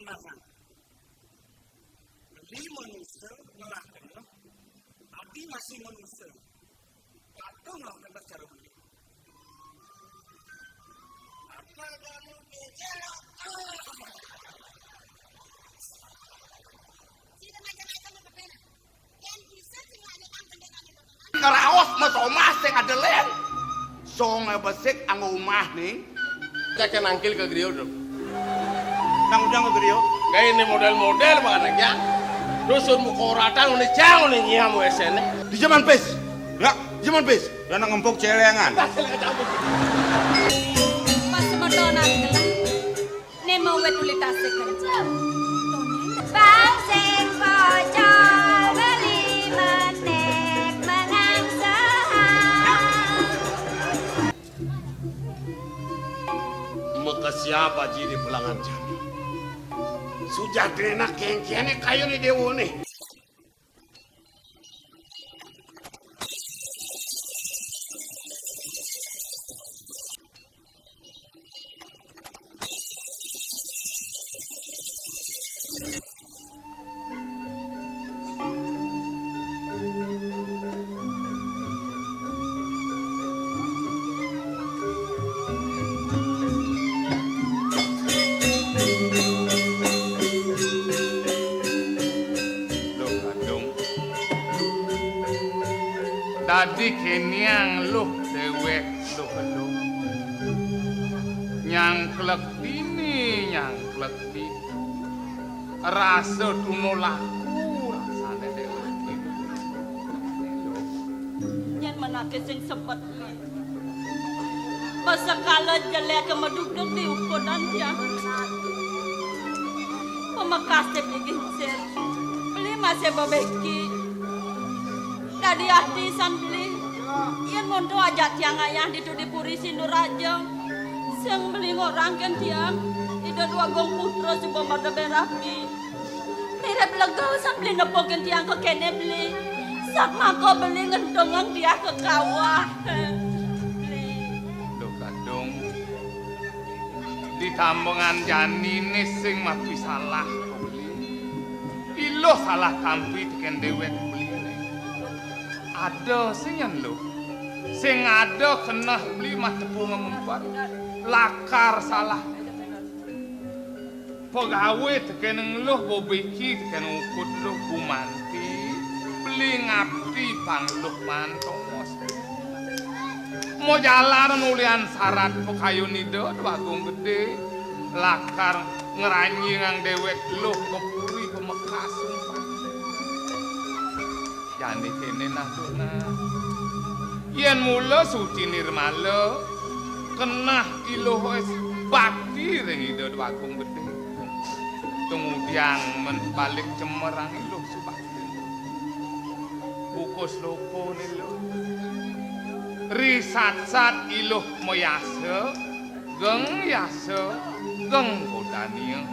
larang. Beli manusia ngelah kena, tapi masih manusia. Patung lah kena cara beli. Apa kamu bicara? Karaos mah omah sing adelen. Song besik anggo omah ning. Kakek nangkil ke griyo dong. Nang udang ke griyo. Kayak ini model-model banget ya. Dusun mukoratan ini jauh nih nyiamu esene. Di zaman pes. Ya, zaman pes. Dan ngempuk celengan. Mas modona adalah nemo wetulitase kerja. Bang sing pojo beli menek menang Maka siapa jadi pelangan jami? Sujatena kengkene kayu ni dewo nih. Tadi kenyang luh dewek luh luh nyangklek ini nyangklek di rasa tuno laku rasane dewek itu Nyen menake sing sepet masa kala jelek kemeduk-duk di ukuran dia pemakas digincir beli masih babeki tadi ahdi beli yang mondo aja tiang ayah di puri Sinuraja sing beli ngorang kan tiang itu dua gong putra coba pada berapi mirip lega sambil nepokin tiang ke kene beli sama kau beli ngendongan dia ke kawah Duh kadung di tambungan janine sing mapi salah beli ilo salah kampi diken dewek ada sing yen lho sing ada kena beli mah tepung ngempet lakar salah pegawe teken luh bobeki teken ukut luh bumanti beli ngabdi pangluh mantomos mau jalan nulian syarat pekayu nido bagung gede lakar ngeranyi ngang dewek luh kepuri pemekas jani kene nahduna yen mula suci nirmala kenah iluh wis bakti ring ida wagung gede kemudian men balik cemerang iluh subakti bukus loko niluh risat-sat iluh moyase geng yase geng kodani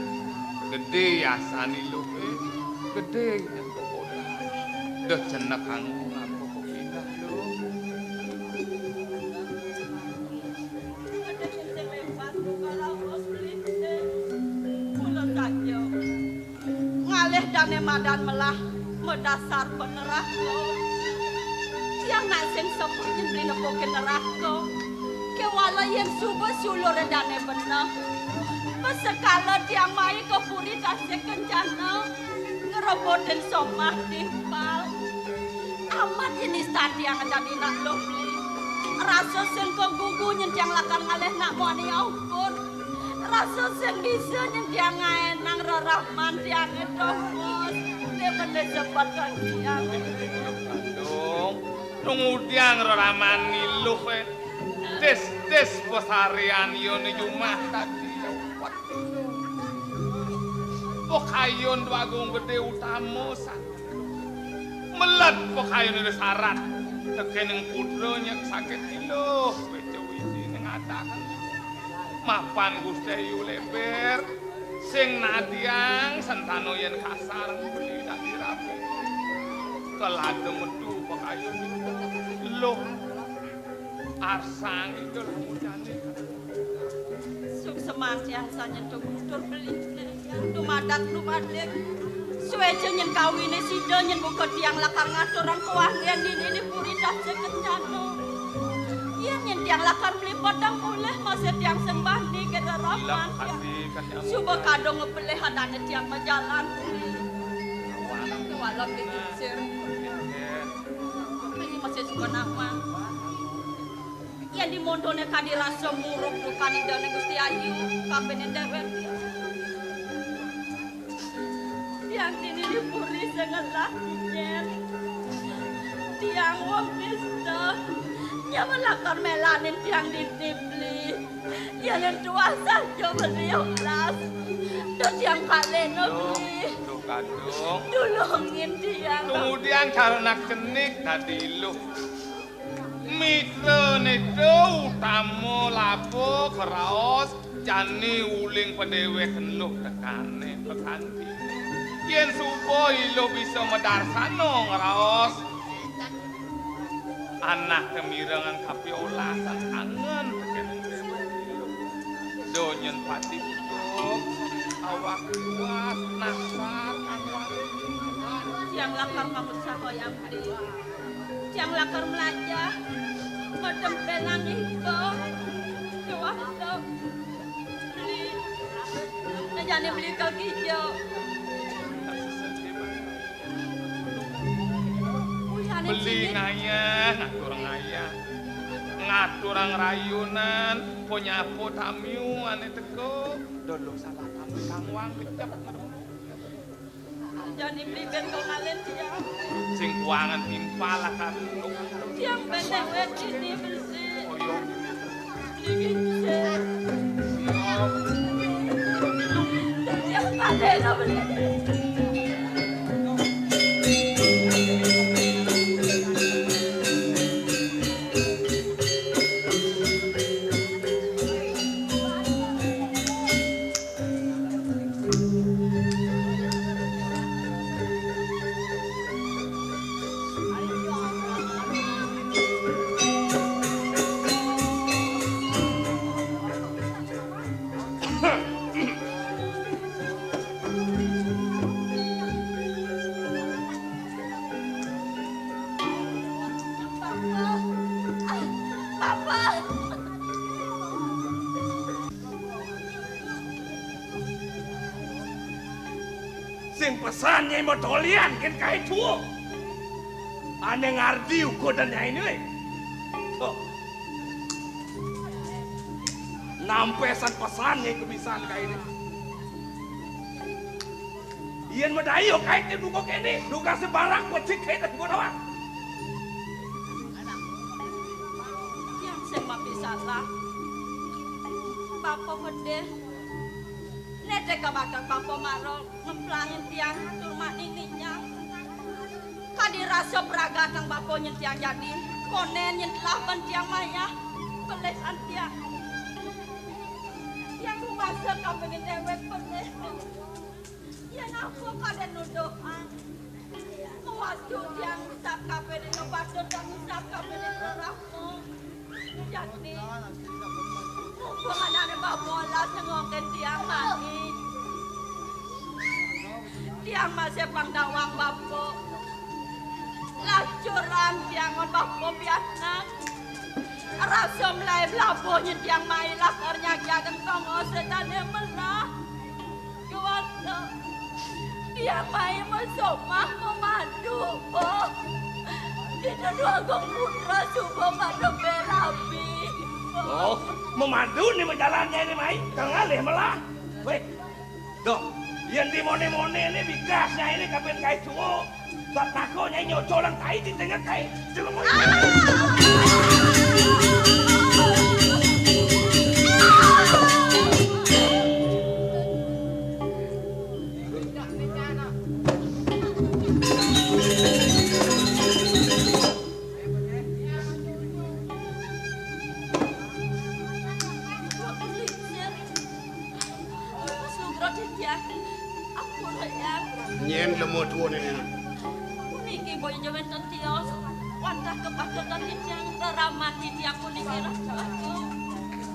gede yasan iluh gede dah cenak anggung apa kok pindah lho. ada yang lewat kalau bos beli pulang saja ngalih dane madan melah medasar peneraka yang nak sing sepur yang beli nepokin neraka kewala yang subuh sulur dane bener pesekala tiang mai ke puri tasik kencana ngerobotin somah timpal amat jenis tadi yang ada di nak lo beli rasa sen kok gugu nyentiang lakar ngalih nak muani aupun rasa sen bisa nyentiang nang rarahman tiang itu bos dia bener cepat kan tiang Dong kemudian raraman niluh tes posarian yone jumah tadi pokayon wagung gede utama melat pokayon itu syarat tekeneng putronya sakit iluh wejo-wejo ning adakan mapan Gusti yu leber sing nadiang sentano yen kasar beli dadi rapi kelado metu pokayon loh arsang itu mujane suk semantiasa nyentuh mundur beli Dumadak suweje nyen kawine sida nyen muga tiang lakar ngaturan kewangian ini puri dah sekencano. Iya nyen tiang lakar melipat dan mulih masih tiang sembahni ke daraman. Suba kadang ngepelih hadane tiang berjalan. Walau dikisir. Ini masih suka nama. Yang dimondone kadirasa muruk dukan indane Gusti Ayu kabene dewek. Tiang ini dipuri sengelah nyen. Tiang wong pista. Nya melakar melanin tiang ditibli. Ya yang tua saja beliau las. Dan tiang kaleno beli. Kadung. Tulungin tiang. Kemudian karena kenik tadi lu. Mitra nedo utama lapo keraos jani uling pedewe kenuh tekane pekanti. Yen supaya lo bisa medarsano ngeraos anak kemirengan kapiola sang angen tekene dewe lo. Donyen pati tutup awak kuat nasar awak. Tiang lakar ngamut sahoyam di. Tiang lakar melanja. Medempelan itu Tuah itu beli Najani beli kaki hijau beli ngayah ngatur rayunan punya potamiu ane teko dulu salah kamu kangwang kecap Najani beli bentol ngalen tiang sing kuangan timpala kan tiang benteng wet ini bersih beli gincir tiang kadena beli Sing pesannya mau dolian kan kait tuh. Ane ngardi ugodanya ini we. Tuh. Nampesan pesannya kebiasaan kait ini. Iyan madayo kait itu kok ini. Duga sebarang pecik kait itu doang. tiang sema pisalah Bapak gede Nete kabakar Bapak marol ngemplangin tiang turmat ininya. Kadirasa beraga kang Bapak nyentiang jadi konen nyentlah ban tiang maya pelesan tiang. Tiang kumasa kabene dewek peleh. Ya nafsu kaden nudoan. Mewastu tiang usap kabene ngebadot dan usap kabene terahmu. Jadi Pengenane babolas nengokin tiang mani. Tiang masih pangdawang bapo. Lacuran tiangon bapo biasnak. Rasa mulai belabohnya tiang mai lakarnya jagan tongo sedane melah. Kuwata. Tiang mai mesomah memadu. Oh. Itu dua gong putra subuh madu berapi. Oh, memandu nih menjalannya ini mai, kengalih melah. Weh, dong, yang di mone-mone ini bigasnya ini kapan kait tuh, tak takonya nyocolan kait di tengah kait, jelema. Nyen lemot wone ne. Niki boy jawen tios. Wantah kepadotan yang teramati tiang puniki rasa.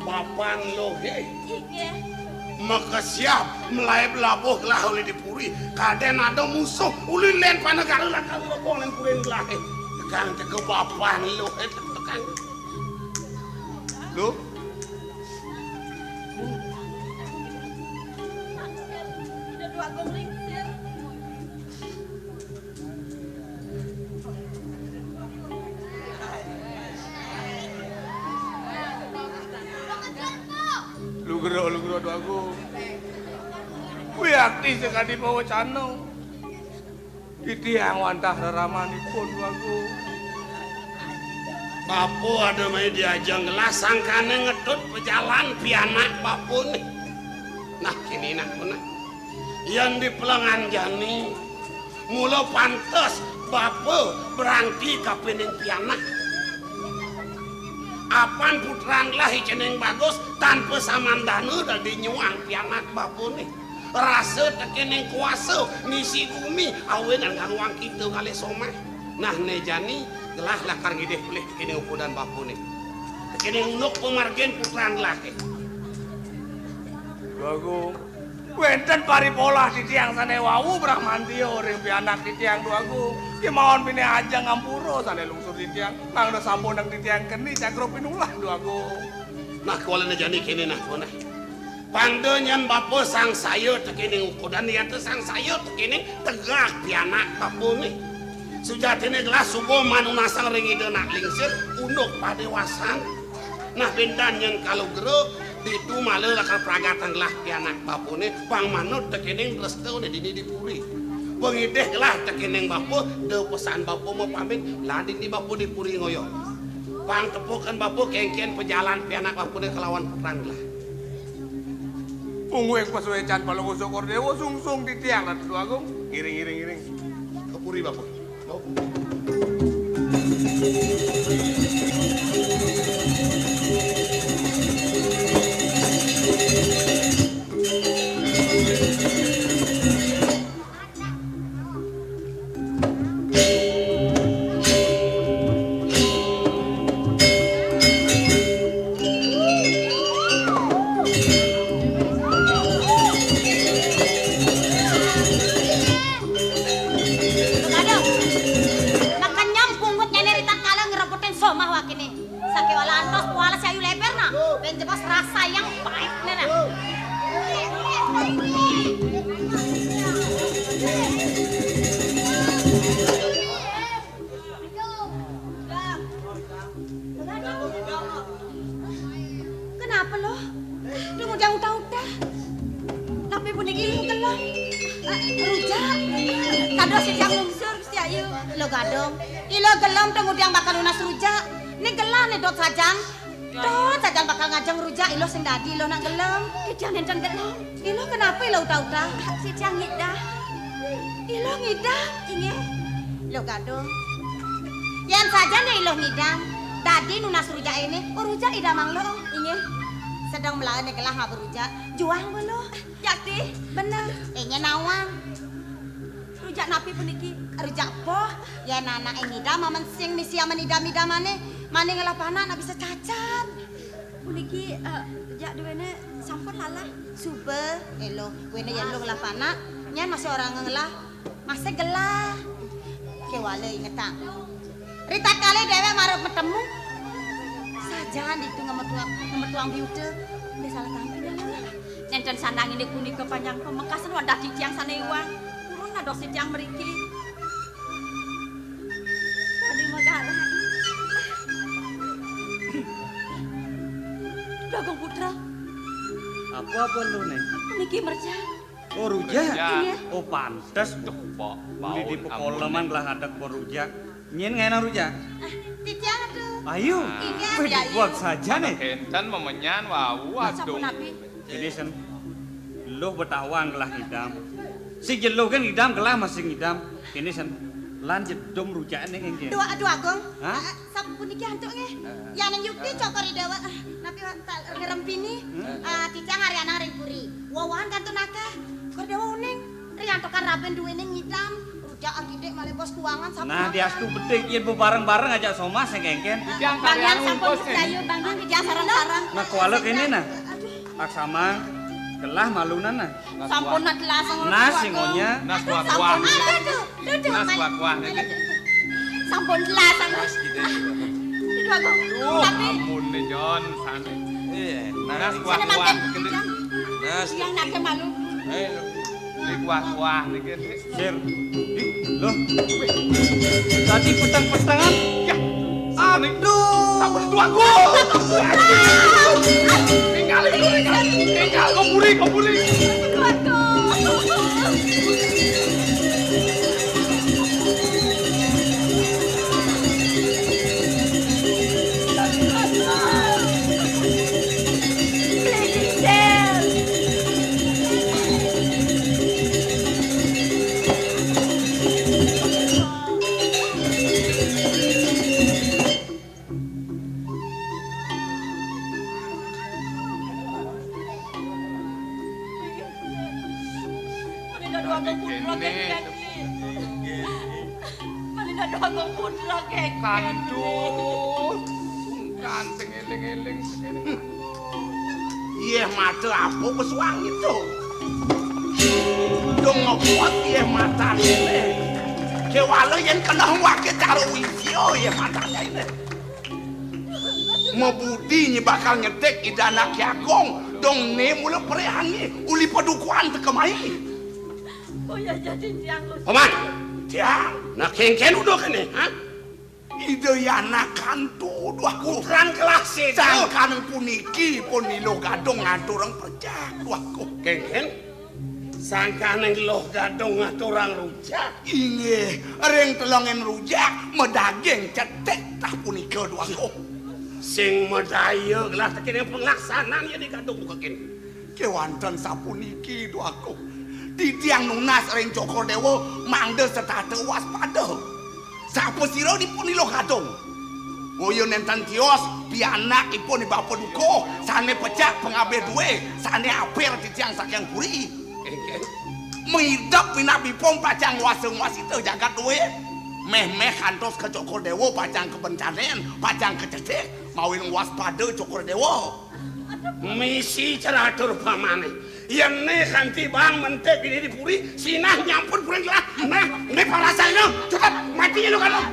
Papan lo he. Iki maka siap melai belabuh lah oleh dipuri kaden ada musuh uli len panegara lah kalau lo len kuring lah tekan ke bapan lo tekan lo Udah dua gong lingsir. Lu gero do aku. Kuwi akti sekali bawa cano. Ditiang wantah raramanipun do aku. Bapu ada mai diajang gelas sangkane ngedut pejalan pianak bapu nih. Nah kini nak pun yang di pelengan jani mula pantes bapu berangti ka pening pianak. Apan putrang lah ceneng bagus tanpa samandana dah dinyuang pianak bapu nih. Rasa tekeneng kuasa ngisi bumi awen dan gangwang kita kali somah. Nah nejani gelah lakar ngideh boleh kini ukudan bapu nih. Kini unuk pemargen putrang laki. Duagung, wenten paripolah di tiang sana wawu Brahmantio ring pianak di tiang duagung. Kemauan pine aja ngampuro sana lungsur di tiang. Nang na sampun nang di tiang keni cakro pinulah duagung. Nah kuala nejani kini nah pun Pandenyan bapu sang sayo tekini ukudan dia tu sang sayo tekini tegak pianak bapu nih. Sujatine gelas subuh manunasang ring ide nak lingsir unduk padewasan. Nah bendan yang kalau gero itu malah lakar pragatan gelah pianak bapune pang manut tekening restu ne dini dipuri. Pengideh gelah tekening bapu de pesan bapu mau pamit lading di bapu dipuri ngoyo. Pang tepukan bapu kengken pejalan pianak bapune kelawan perang gelah. Ungueng pasuecan palongo sokor dewa sungsung di tiang lah duagung. Iring. Kepuri bapu. Mau. Kenapa lo? Lu mau jauh udah. Tapi puniki lu gelem. Rujak. Kado si jang lungsur si ayu. Lo gadong. Ilo gelem kemudian bakal lunas rujak. Nih gelah nih dot sajang. Dot sajang bakal ngajeng rujak. Ilo sing dadi ilo nak gelem. Kijang enten gelem. Ilo kenapa ilo udah. Si jang ngidah. Ilo ngidah. Inge. Lo gadong. Yang saja nih ilo ngidam. Dadi nunas rujak ini. Oh rujak idamang lo. Inge. Sedang melawan kelah ngapa rujak. Jual lo. Yakti. Bener. Enya nawang. Rujak napi puniki. Rujak poh. Ya nana ngidam mamensing misi aman idam-idamane. Mane ngelapana nak bisa cacat. Puniki jak duwene sampun lalah. Super. Elo. Wene yang lo ngelapana. Nyan masih orang ngelah. Masih gelah. Kewale ingetang. Rita kali dewe marah bertemu. Sajan itu ngemetuang biude. Udah salah tampil ya lah. Nenten sandang ini kuning kepanjang pemekasan wadah di tiang sana iwang. Kurun ada si tiang meriki. Tadi megara. Dagang putra. Apa lu nih? Niki merja. Oh rujak? Iya. Oh pantes tuh. Pok, Beli di pekolaman lah ada por rujak. Nyen ngena rujak? Di tiang aduh. Ayo. Iya, Wih iya, dibuat saja nih. Enten memenyan wawu aduh. Sampun api. Ini sen. Lu betawang gelah ngidam. Si jelo kan ngidam gelah masih ngidam. Ini sen. Lanjut dom rujak nih ngene. Dua agong. Hah? Sampun iki antuk nge. Ya nang yukti cokori dewa. Napi ngerempini. Di tiang Ariana ring puri. Wawahan kantun akeh. Kor dewa uning. Riantokan raben duwene ngidam. Rujak agidek malih bos kuangan sampun. Nah diastu bedek yen bareng-bareng ajak soma sing kengken. Yang kalian sampun ungkos dayu bangdang di sarang-sarang. Nah kualek ini nah. Laksama Kelah malunan nah. Sampun nak lasang. Nas singonya. Nas kuah-kuah. Duduk. Nas kuah-kuah niki. Sampun lasang. Nas gitu. Duduk aku. Tapi Amun nih Jon sane. Iya, Nas sana kuah-kuah makan. niki. Nas. Yang nak malu. Ini kuah-kuah niki. Sir. Loh. Tadi petang-petangan. Ya. Aduh. Sampun itu aku. Tinggal kompuri. Duduk aku. Kandung. Sungkan sing eling-eling sekene. Iya mata apa pesuang itu? Dong ngekuat iya mata ini. Kewala yang kena wakil karo wisio iya matanya ini. Mau budinya bakal nyetek idana kiagong. Dong ne mula perehangi uli padukuan tekemai. Oh ya jadi tiang. Paman, tiang. Nak kengken udah kene, ha? Ide yana kantu dua kurang kelas itu. Sangkan puniki pun nilo gadong ngaturang perjak duaku. Kengken? Sangkan nilo gadong ngaturang rujak. Inge, reng telongen rujak medageng cetek tah punika duaku. Sing medaya gelas tekene pelaksanaan ya di gadong kengken. Kewanten sapuniki duaku. Di tiang nunas reng cokor dewa mangde serta waspada. Sapa sira dipun ilo kadung. Ngoyo nenten tios pianak ipun bapa duko sane pecak pengabeh duwe sane aper di tiang sakyang puri. Mengidap pinabi pom pacang waseng-wasite jagat duwe. Meh-meh kantos ke cokor dewa pacang kebencanen, pacang kecedek mawin waspada cokor dewa. Misi ceratur pamane. Yang ne kanti bang mentek ini di puri sinah nyampur puri lah. Nah, ini parasanya cepat matinya lu kalau.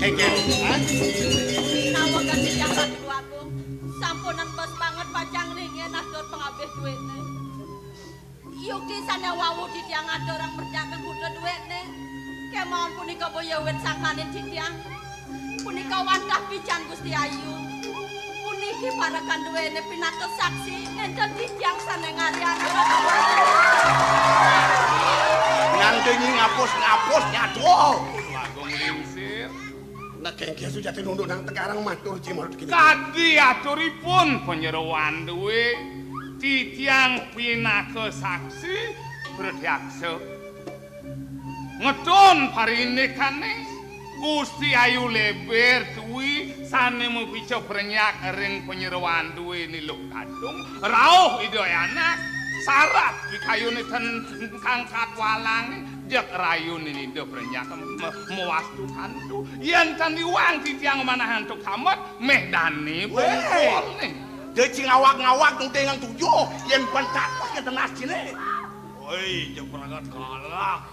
Kengken, Nawa ganti yang satu aku. Sampunan bos banget pacang ringnya nasdor pengabeh duitnya. Yuk di sana wawu di tiang ada orang perjaka kuda duitnya. Kemauan punika boya wet sangkanin di tiang. Punika wandah pijan Gusti Ayu. Puniki para kanduene pinato saksi nenten di tiang sana ngarian. ngandengi ngapus-ngapus nyaduh. Agung lingsir. Nah kengkeh sudah tinunduk nang tekarang matur cimor gini. Kadi aturipun penyeruan duwe titiang pinake saksi berdaksa. Ngedon parinekane Gusti Ayu Leber duwi sane mupico brenyak ring penyeruan duwe niluk kadung rauh ido anak sarat bikayune ten kangkat walang jek rayun ini do brenyak mewastu kandu yen tan diwang titiang manahan tuk hamat meh dani bol nih Deci ngawak-ngawak nung tengang tujuh yen pantat pakai tenas cine. Woi, jeng perangkat kalah.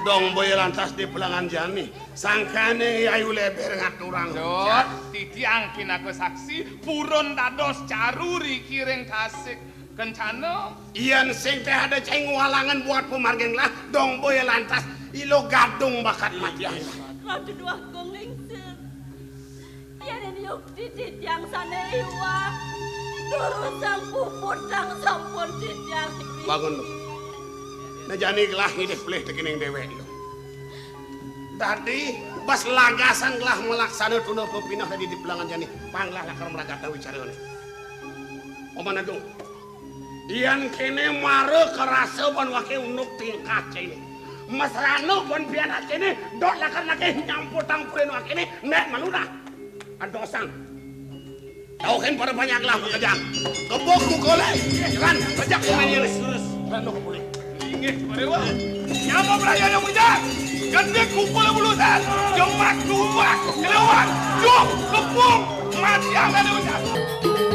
Dong boy lantas di pelangan jani sangkane Ayu Leber ngaturang Dot, titiang pinake saksi purun dados caruri kiring kasik kencana iyan sing teh ada ceng walangan buat pemargeng lah dong boy lantas ilo gadung bakat mati Ratu dua gong lingsir. Yan ini yuk titiang sana iwa. Turun sang puput sang sampun titiang. bangun lo nah jani gelah ngidih pelih tekining dewek lo tadi bas lagasan gelah melaksana tuna pepinah tadi di pelangan jani panglah lakar meragata wicara ini omana dong iyan kene mare kerasa ban wake unuk tingkat ini mas rano ban piana kene dot lakar nake nyampur tangpurin wake ini nek maluna adosang tahu kan pada banyak lah kejang kebok mukole kan kejak pemainnya terus rano boleh ingin dewa nyapa belanja yang muda gede kumpul bulutan, jemak, kelewat, jok, kepung, mati yang ada hujan.